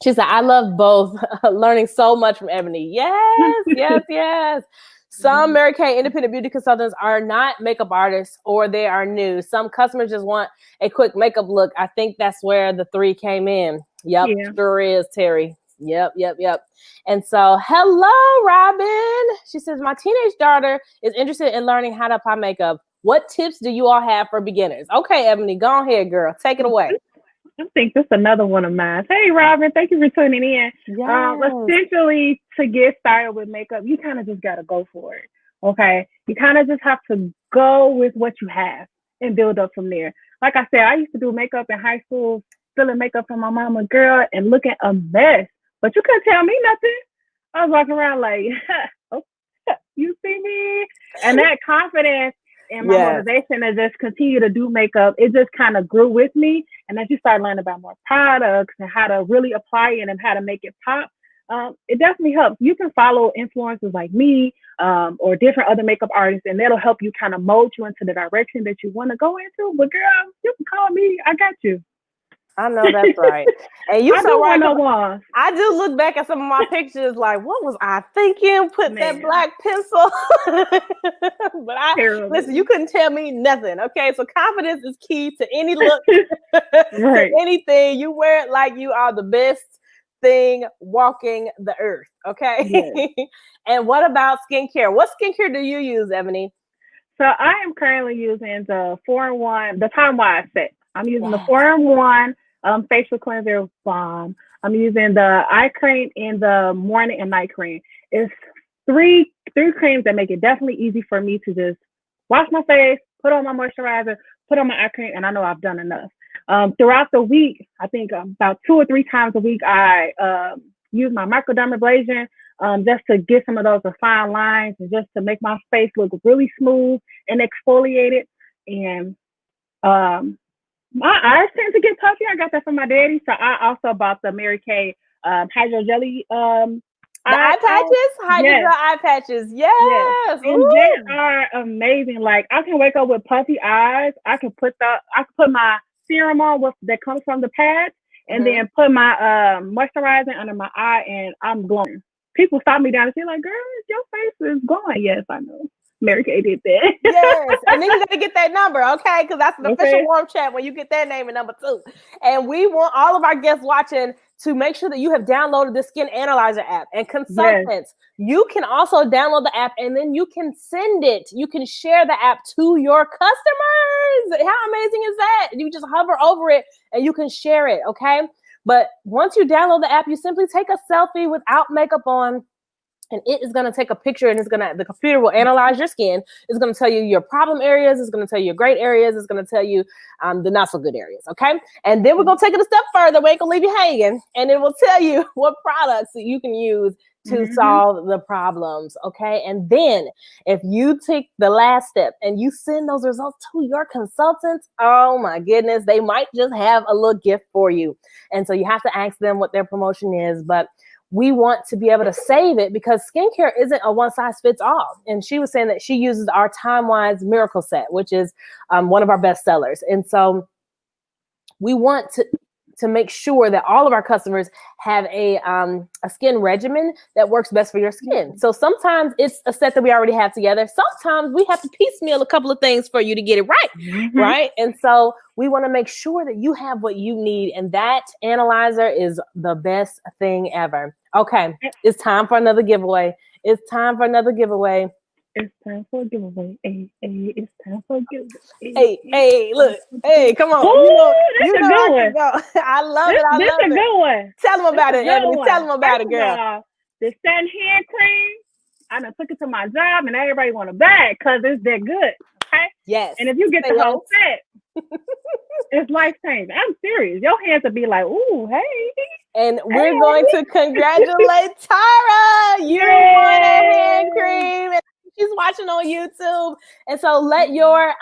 She said, I love both. Learning so much from Ebony. Yes, yes, yes. Some Mary Kay independent beauty consultants are not makeup artists, or they are new. Some customers just want a quick makeup look. I think that's where the 3 came in. Yep, sure is, Terry. Yep. And so, hello, Robin. She says, my teenage daughter is interested in learning how to apply makeup. What tips do you all have for beginners? Okay, Ebony, go ahead, girl. Take it away. I think this is another one of mine. Hey, Robin, thank you for tuning in. Yes. Essentially, to get started with makeup, you kind of just got to go for it, okay? You kind of just have to go with what you have and build up from there. Like I said, I used to do makeup in high school, filling makeup for my mama, girl, and looking a mess. But you couldn't tell me nothing. I was walking around like, oh, you see me? And that confidence and my motivation to just continue to do makeup, it just kind of grew with me. And as you start learning about more products and how to really apply it and how to make it pop, it definitely helps. You can follow influencers like me or different other makeup artists, and that'll help you kind of mold you into the direction that you want to go into. But girl, you can call me. I got you. I know that's right. And you so right. I do look back at some of my pictures like, what was I thinking? Put that black pencil. But listen, you couldn't tell me nothing. Okay. So confidence is key to any look, to anything. You wear it like you are the best thing walking the earth. Okay. Yes. And what about skincare? What skincare do you use, Ebony? So I am currently using the 4-in-1, the Time-Wise set. I'm using the 4-in-1 facial cleanser balm. I'm using the eye cream and the morning and night cream. It's three creams that make it definitely easy for me to just wash my face, put on my moisturizer, put on my eye cream, and I know I've done enough. Throughout the week, I think about 2 or 3 times a week, I use my microdermabrasion just to get some of those refined lines and just to make my face look really smooth and exfoliated. And my eyes tend to get puffy. I got that from my daddy. So I also bought the Mary Kay Hydro Jelly eye patches? Hydro eye patches. Yes. And they are amazing. Like I can wake up with puffy eyes. I can put my serum on that comes from the pads and then put my moisturizer under my eye and I'm glowing. People stop me down and say like, girl, your face is glowing. Yes, I know. Mary Kay did that. Yes. And then you got to get that number, okay? Because that's an official warm chat when you get that name and number 2. And we want all of our guests watching to make sure that you have downloaded the Skin Analyzer app. And consultants, you can also download the app and then you can send it. You can share the app to your customers. How amazing is that? You just hover over it and you can share it, okay? But once you download the app, you simply take a selfie without makeup on And it is going to take a picture, and the computer will analyze your skin. It's going to tell you your problem areas. It's going to tell you your great areas. It's going to tell you the not so good areas. Okay. And then we're going to take it a step further. We ain't going to leave you hanging. And it will tell you what products that you can use to solve the problems. Okay. And then if you take the last step and you send those results to your consultants, oh my goodness, they might just have a little gift for you. And so you have to ask them what their promotion is. But we want to be able to save it because skincare isn't a one size fits all. And she was saying that she uses our Time-Wise Miracle Set, which is one of our best sellers. And so we want to make sure that all of our customers have a skin regimen that works best for your skin. So sometimes it's a set that we already have together. Sometimes we have to piecemeal a couple of things for you to get it right, right? And so we want to make sure that you have what you need. And that analyzer is the best thing ever. Okay, it's time for another giveaway. It's time for another giveaway. It's time for a giveaway. It's time for a giveaway. Hey, look. Hey, come on. Ooh, you know a good one. I love it. I love it. This is a good one. Tell them about it, Ebony. Tell them about it, girl. The satin hand cream, I done took it to my job, and everybody want to buy it because it's that good. Okay? Yes. And if you get the whole set, it's life-changing. I'm serious. Your hands will be like, ooh, hey. And we're going to congratulate Tara. You won a hand cream. She's watching on YouTube. And so let your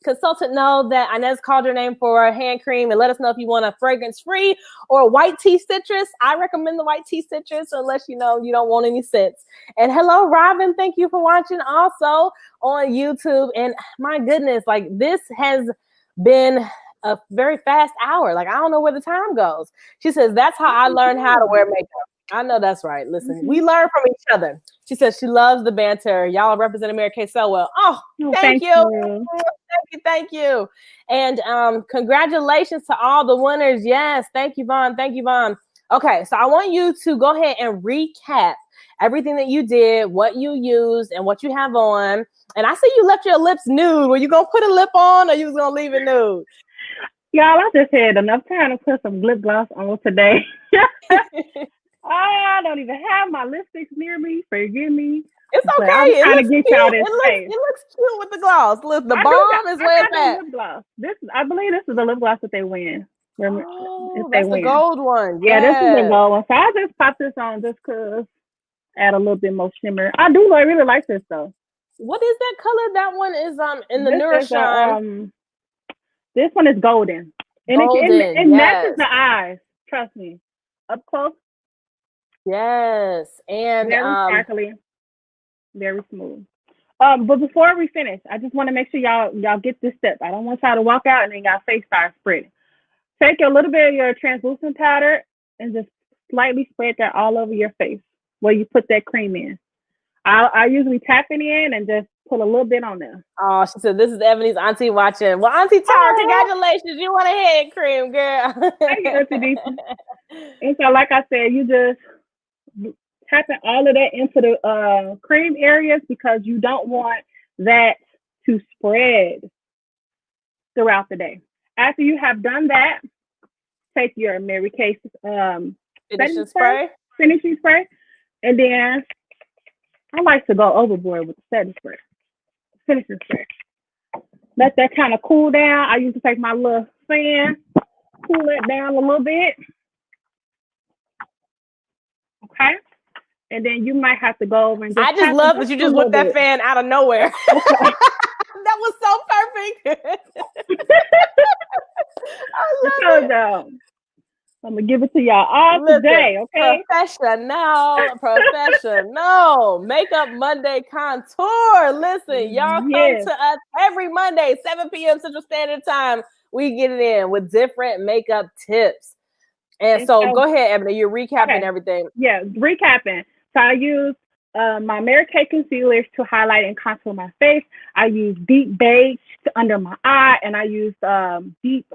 consultant know that Inez called your name for a hand cream, and let us know if you want a fragrance-free or white tea citrus. I recommend the white tea citrus unless you know you don't want any scents. And hello, Robin. Thank you for watching also on YouTube. And my goodness, like this has been a very fast hour. Like I don't know where the time goes. She says, that's how I learned how to wear makeup. I know that's right. Listen, we learn from each other. She says she loves the banter. Y'all represent Mary Kay so well. Oh, thank you. Thank you. And congratulations to all the winners. Yes, thank you, Vaughn. Thank you, Vaughn. Okay, so I want you to go ahead and recap everything that you did, what you used, and what you have on. And I see you left your lips nude. Were you gonna put a lip on, or you was gonna leave it nude? Y'all, I just had enough time to put some lip gloss on today. I don't even have my lipsticks near me. Forgive me. It's okay. I'm trying to get y'all this face. It looks cute with the gloss. Look, the balm is where it's at. Lip gloss. I believe this is the lip gloss that they win. Oh, that's the gold one. Yeah, this is the gold one. So I just popped this on just because add a little bit more shimmer. I really like this though. What is that color? That one is in the Nourishine. This one is golden. And it matches the eyes. Trust me. Up close. Yes. And very sparkly. Very smooth. But before we finish, I just want to make sure y'all get this step. I don't want y'all to walk out and then y'all face start spreading. Take a little bit of your translucent powder and just slightly spread that all over your face where you put that cream in. I usually tap it in and just put a little bit on there. Oh, she said, this is Ebony's auntie watching. Well, Auntie Tara, congratulations. You want a head cream, girl. Thank you, Auntie. And so, like I said, you just tapping all of that into the cream areas because you don't want that to spread throughout the day. After you have done that, take your Mary Kay finishing spray, and then I like to go overboard with the finishing spray. Let that kind of cool down. I used to take my little fan, cool it down a little bit. Okay. And then you might have to go over and I just love that you just whipped that fan out of nowhere. Okay. That was so perfect. I love it. I'm going to give it to y'all all today, okay? Professional. Makeup Monday Contour. Listen, y'all come to us every Monday, 7 p.m. Central Standard Time. We get it in with different makeup tips. And so go ahead, Ebony. You're recapping everything. Yeah, recapping. So I use my Mary Kay concealers to highlight and contour my face. I use deep beige under my eye, and I use deep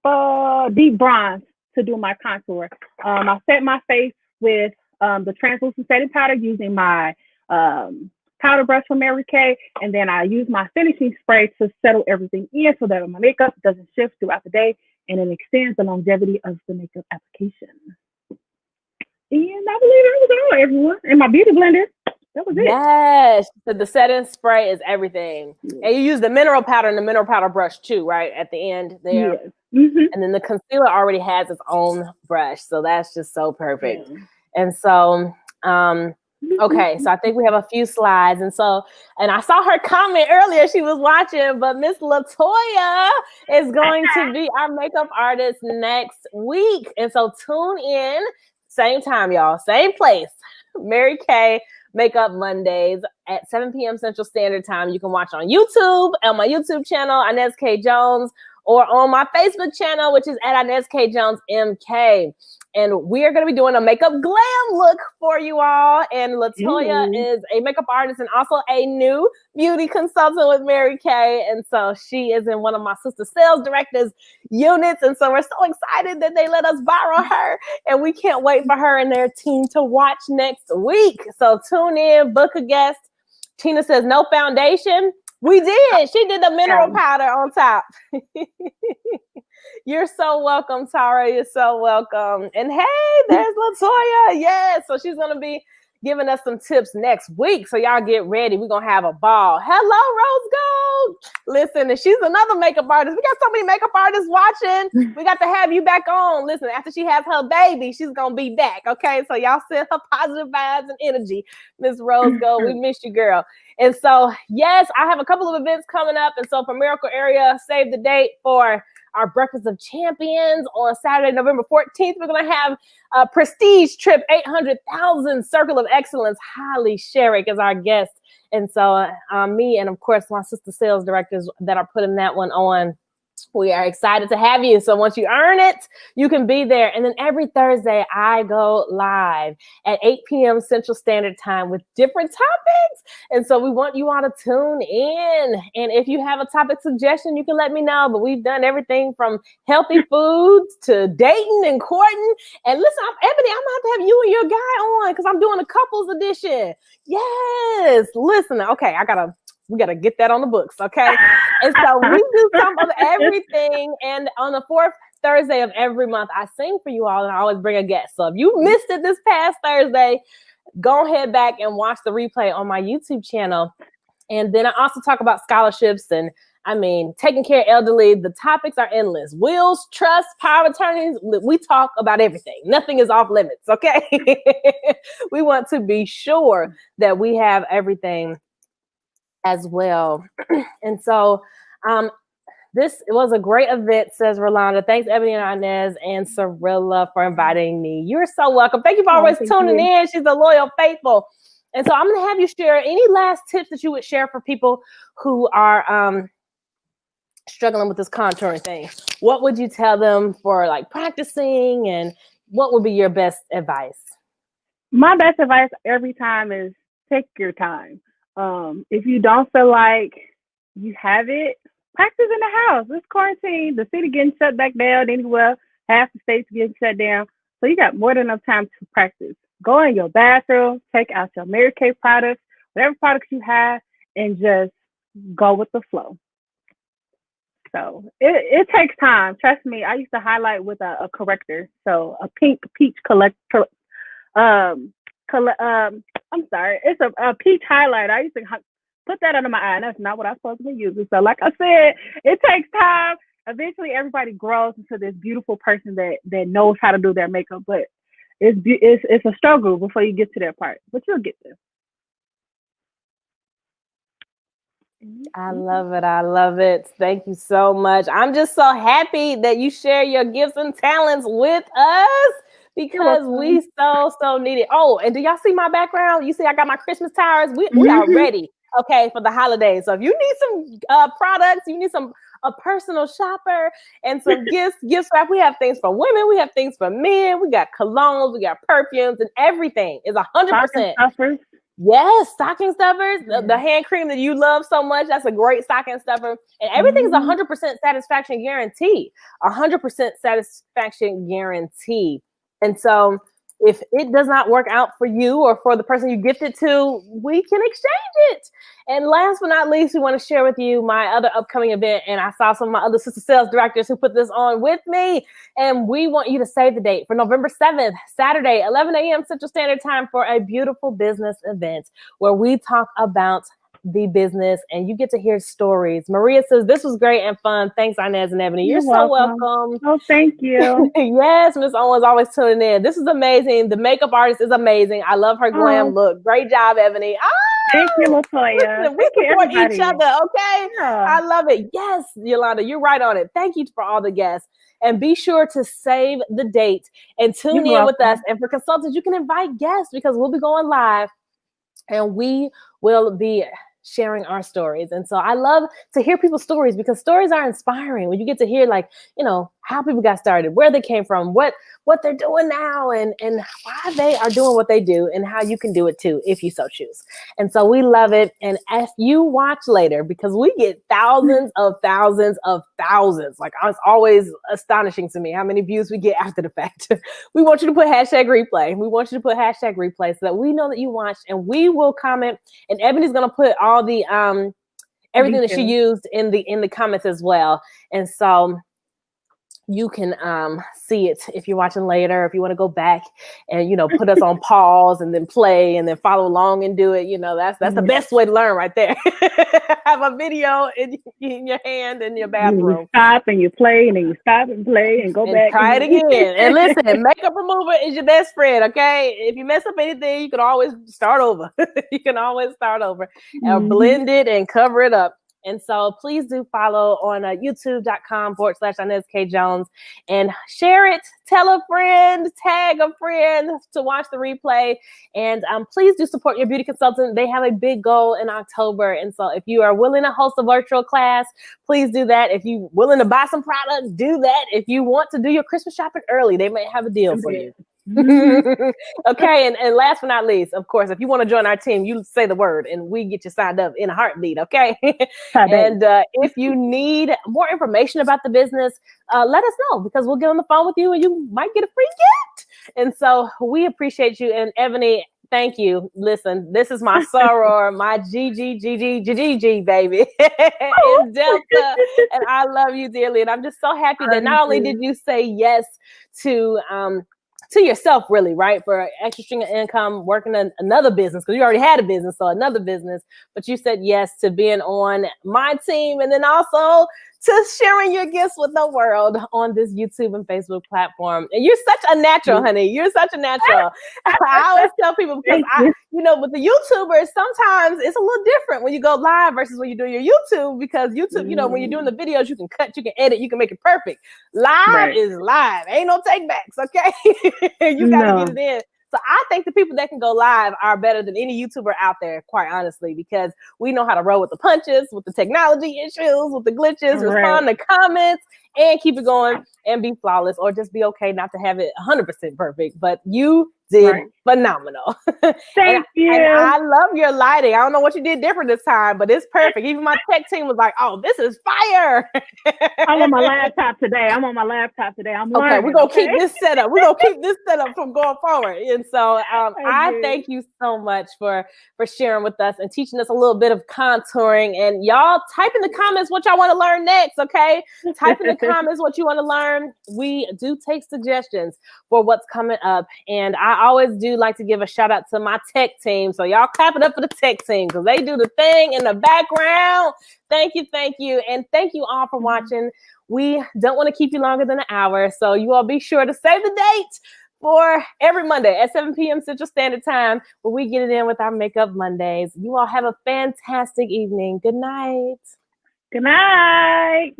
bronze to do my contour. I set my face with the translucent setting powder using my powder brush from Mary Kay, and then I use my finishing spray to settle everything in so that my makeup doesn't shift throughout the day, and it extends the longevity of the makeup application. And I believe that was all, everyone. And my beauty blender. That was it. Yes. So the setting spray is everything. And you use the mineral powder and the mineral powder brush too, right? At the end there. Yes. Mm-hmm. And then the concealer already has its own brush. So that's just so perfect. Yeah. And so, okay, so I think we have a few slides. And I saw her comment earlier, she was watching, but Miss Latoya is going to be our makeup artist next week. And so tune in, same time, y'all, same place, Mary K Makeup Mondays at 7 p.m. Central Standard Time. You can watch on YouTube, on my YouTube channel, Inez K Jones, or on my Facebook channel, which is at Inez K Jones MK. And we are going to be doing a makeup glam look for you all. And Latoya is a makeup artist and also a new beauty consultant with Mary Kay. And so she is in one of my sister sales directors units. And so we're so excited that they let us borrow her. And we can't wait for her and their team to watch next week. So tune in, book a guest. Tina says no foundation. We did. She did the mineral powder on top. You're so welcome, Tara. You're so welcome. And hey, there's Latoya. Yes. So she's going to be giving us some tips next week. So y'all get ready. We're going to have a ball. Hello, Rose Gold. Listen, and she's another makeup artist. We got so many makeup artists watching. We got to have you back on. Listen, after she has her baby, she's going to be back. Okay. So y'all send her positive vibes and energy. Miss Rose Gold, we miss you, girl. And so, yes, I have a couple of events coming up. And so for Miracle Area, save the date for our Breakfast of Champions on Saturday, November 14th. We're going to have a prestige trip, 800,000 Circle of Excellence. Holly Sherrick is our guest. And so me and, of course, my sister sales directors that are putting that one on. We are excited to have you. So once you earn it, you can be there. And then every Thursday, I go live at 8 p.m. Central Standard Time with different topics. And so we want you all to tune in. And if you have a topic suggestion, you can let me know. But we've done everything from healthy foods to dating and courting. And listen, Ebony, I'm going to have you and your guy on because I'm doing a couples edition. Yes. Listen, okay, we got to get that on the books, okay? And so we do some of everything. And on the fourth Thursday of every month, I sing for you all, and I always bring a guest. So if you missed it this past Thursday, go ahead back and watch the replay on my YouTube channel. And then I also talk about scholarships and, taking care of elderly. The topics are endless. Wills, trust, power of attorneys. We talk about everything. Nothing is off limits, okay? We want to be sure that we have everything as well. And so this was a great event, says Rolanda. Thanks, Ebony and Inez and Cirilla for inviting me. You're so welcome. Thank you for always tuning in. She's a loyal, faithful. And so I'm going to have you share any last tips that you would share for people who are struggling with this contouring thing. What would you tell them for like practicing, and what would be your best advice? My best advice every time is take your time. If you don't feel like you have it, practice in the house. It's quarantine. The city getting shut back down anywhere. Half the states getting shut down. So you got more than enough time to practice. Go in your bathroom, take out your Mary Kay products, whatever products you have, and just go with the flow. So it takes time. Trust me. I used to highlight with a corrector. So a pink peach corrector. I'm sorry. It's a peach highlighter. I used to put that under my eye. And that's not what I'm supposed to be using. So like I said, it takes time. Eventually, everybody grows into this beautiful person that knows how to do their makeup. But it's a struggle before you get to that part. But you'll get there. I love it. I love it. Thank you so much. I'm just so happy that you share your gifts and talents with us, because we so need it. Oh, and do y'all see my background? You see I got my Christmas towers. We are ready, okay, for the holidays. So if you need some products, you need a personal shopper and some gift wrap. We have things for women. We have things for men. We got colognes. We got perfumes, and everything is 100%. Yes, stocking stuffers, the hand cream that you love so much. That's a great stocking stuffer. And everything is 100% satisfaction guarantee. 100% satisfaction guarantee. And so if it does not work out for you or for the person you gifted to, we can exchange it. And last but not least, we want to share with you my other upcoming event. And I saw some of my other sister sales directors who put this on with me. And we want you to save the date for November 7th, Saturday, 11 a.m. Central Standard Time, for a beautiful business event where we talk about the business and you get to hear stories. Maria says, this was great and fun. Thanks, Inez and Ebony. You're so welcome. Oh, thank you. Yes, Miss Owens always tuning in. This is amazing. The makeup artist is amazing. I love her glam look. Great job, Ebony. Thank you, Latoya. Listen, we support each other, okay? Yeah. I love it. Yes, Yolanda, you're right on it. Thank you for all the guests. And be sure to save the date and tune in with us. And for consultants, you can invite guests because we'll be going live and we will be sharing our stories. And so I love to hear people's stories because stories are inspiring when you get to hear, like, you know, how people got started, where they came from, what they're doing now, and why they are doing what they do, and how you can do it too if you so choose. And so we love it. And if you watch later, because we get thousands of thousands, like, it's always astonishing to me how many views we get after the fact. We want you to put hashtag replay. We want you to put hashtag replay so that we know that you watched, and we will comment. And Ebony's gonna put all the everything that she used in the comments as well. And so you can see it if you're watching later, if you want to go back and, you know, put us on pause and then play and then follow along and do it. You know, that's the best way to learn right there. Have a video in your hand in your bathroom. You stop and you play, and then you stop and play and go and back. Try it again. And listen, makeup remover is your best friend, okay? If you mess up anything, you can always start over. You can always start over and blend it and cover it up. And so please do follow on youtube.com/Inez K Jones and share it. Tell a friend, tag a friend to watch the replay. And please do support your beauty consultant. They have a big goal in October. And so if you are willing to host a virtual class, please do that. If you're willing to buy some products, do that. If you want to do your Christmas shopping early, they may have a deal for you. Okay, and last but not least, of course, if you want to join our team, you say the word and we get you signed up in a heartbeat. Okay. And if you need more information about the business, let us know, because we'll get on the phone with you and you might get a free gift. And so we appreciate you. And Ebony, thank you. Listen, this is my soror, my GG baby in Delta, and I love you dearly. And I'm just so happy that not only did you say yes to yourself, really, right? For extra string of income, working in another business, because you already had a business, so another business, but you said yes to being on my team, and then also to sharing your gifts with the world on this YouTube and Facebook platform. And you're such a natural, honey. You're such a natural. I always tell people, because with the YouTubers, sometimes it's a little different when you go live versus when you do your YouTube, because YouTube, when you're doing the videos, you can cut, you can edit, you can make it perfect. Live is live. Ain't no take backs, okay? You got to get it in. So I think the people that can go live are better than any YouTuber out there, quite honestly, because we know how to roll with the punches, with the technology issues, with the glitches, respond to comments, and keep it going and be flawless, or just be okay not to have it 100% perfect. But you did phenomenal. Thank you. And I love your lighting. I don't know what you did different this time, but it's perfect. Even my tech team was like, "Oh, this is fire." I'm on my laptop today. I'm learning. We're gonna keep this set up. We're gonna keep this set up from going forward. And so I thank you so much for sharing with us and teaching us a little bit of contouring. And y'all type in the comments what y'all want to learn next, okay? Type in the comments what you want to learn. We do take suggestions for what's coming up. And I always do like to give a shout out to my tech team. So y'all clap it up for the tech team, because they do the thing in the background. Thank you. And thank you all for watching. We don't want to keep you longer than an hour. So you all be sure to save the date for every Monday at 7 p.m. Central Standard Time, where we get it in with our Makeup Mondays. You all have a fantastic evening. Good night. Good night.